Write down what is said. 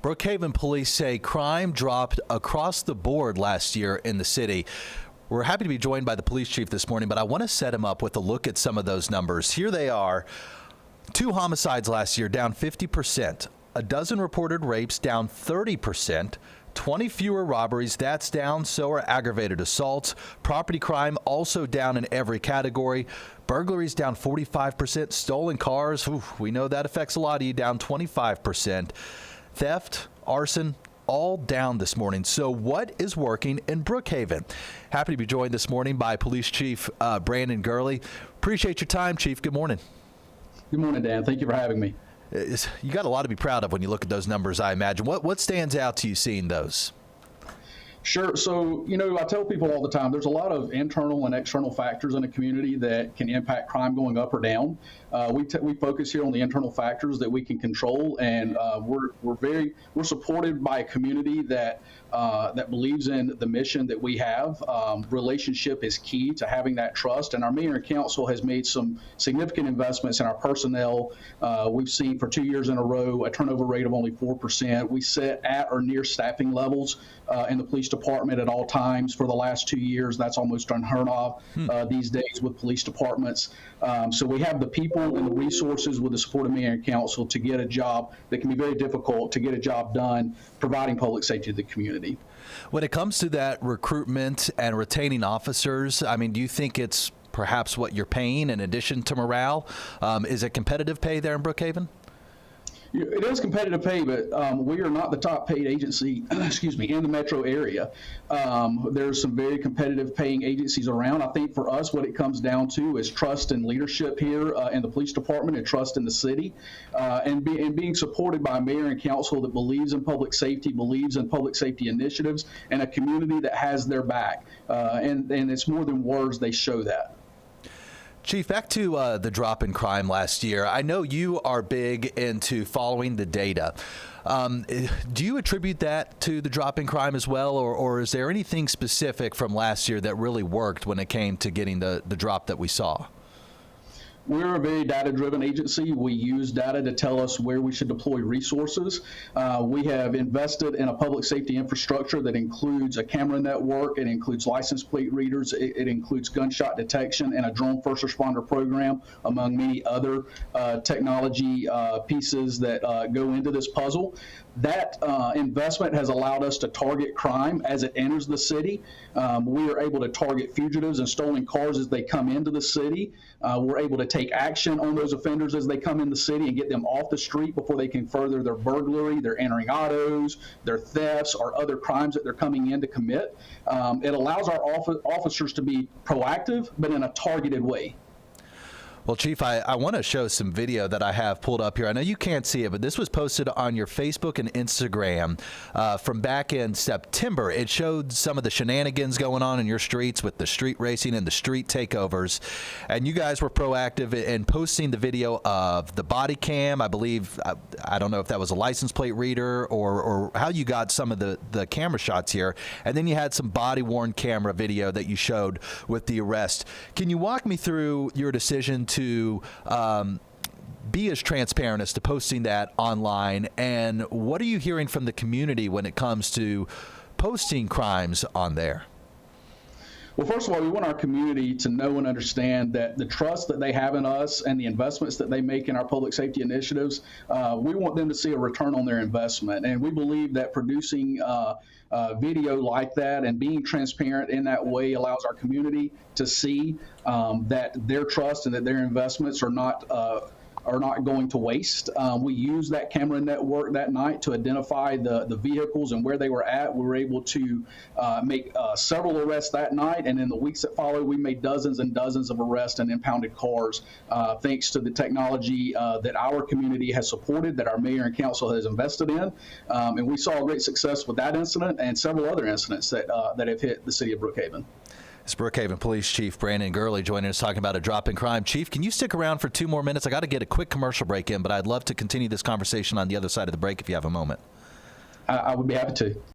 Brookhaven police say crime dropped across the board last year in the city. We're happy to be joined by the police chief this morning, but I want to set him up with a look at some of those numbers. Here they are. 2 homicides last year, down 50%. A dozen reported rapes, down 30%. 20 fewer robberies, that's down. So are aggravated assaults. Property crime also down in every category. Burglaries down 45%. Stolen cars, we know that affects a lot of you, down 25%. Theft, arson, all down this morning. So what is working in Brookhaven? Happy to be joined this morning by Police Chief Brandon Gurley. Appreciate your time, Chief. Good morning. Good morning, Dan. Thank you for having me. You got a lot to be proud of when you look at those numbers, I imagine. What stands out to you seeing those? Sure. So, I tell people all the time, there's a lot of internal and external factors in a community that can impact crime going up or down. We focus here on the internal factors that we can control, and we're supported by a community that believes in the mission that we have. Relationship is key to having that trust, and our mayor and council has made some significant investments in our personnel. We've seen for 2 years in a row a turnover rate of only 4%. We sit at or near staffing levels in the police department at all times for the last 2 years. That's almost unheard of these days with police departments. So we have the people and the resources with the support of mayor and council to get a job that can be very difficult to get a job done, providing public safety to the community. When it comes to that recruitment and retaining officers, do you think it's perhaps what you're paying in addition to morale? Is it competitive pay there in Brookhaven? It is competitive pay, but we are not the top paid agency, in the metro area. There's some very competitive paying agencies around. I think for us, what it comes down to is trust and leadership here in the police department and trust in the city, and being supported by a mayor and council that believes in public safety, believes in public safety initiatives, and a community that has their back. And it's more than words, they show that. Chief, back to the drop in crime last year. I know you are big into following the data. Do you attribute that to the drop in crime as well, or is there anything specific from last year that really worked when it came to getting the drop that we saw? We're a very data-driven agency. We use data to tell us where we should deploy resources. We have invested in a public safety infrastructure that includes a camera network. It includes license plate readers. It includes gunshot detection and a drone first responder program, among many other technology pieces that go into this puzzle. That investment has allowed us to target crime as it enters the city. We are able to target fugitives and stolen cars as they come into the city. We're able to take action on those offenders as they come in the city and get them off the street before they can further their burglary, their entering autos, their thefts, or other crimes that they're coming in to commit. It allows our officers to be proactive, but in a targeted way. Well, Chief, I want to show some video that I have pulled up here. I know you can't see it, but this was posted on your Facebook and Instagram from back in September. It showed some of the shenanigans going on in your streets with the street racing and the street takeovers. And you guys were proactive in posting the video of the body cam. I believe, I don't know if that was a license plate reader or how you got some of the camera shots here. And then you had some body-worn camera video that you showed with the arrest. Can you walk me through your decision to be as transparent as to posting that online, and what are you hearing from the community when it comes to posting crimes on there? Well, first of all, we want our community to know and understand that the trust that they have in us and the investments that they make in our public safety initiatives, we want them to see a return on their investment. And we believe that producing video like that and being transparent in that way allows our community to see that their trust and that their investments are not going to waste. We used that camera network that night to identify the vehicles and where they were at. We were able to make several arrests that night, and in the weeks that followed, we made dozens and dozens of arrests and impounded cars, thanks to the technology that our community has supported, that our mayor and council has invested in. And we saw great success with that incident and several other incidents that have hit the city of Brookhaven. It's Brookhaven Police Chief Brandon Gurley joining us talking about a drop in crime. Chief, can you stick around for 2 more minutes? I got to get a quick commercial break in, but I'd love to continue this conversation on the other side of the break if you have a moment. I would be happy to.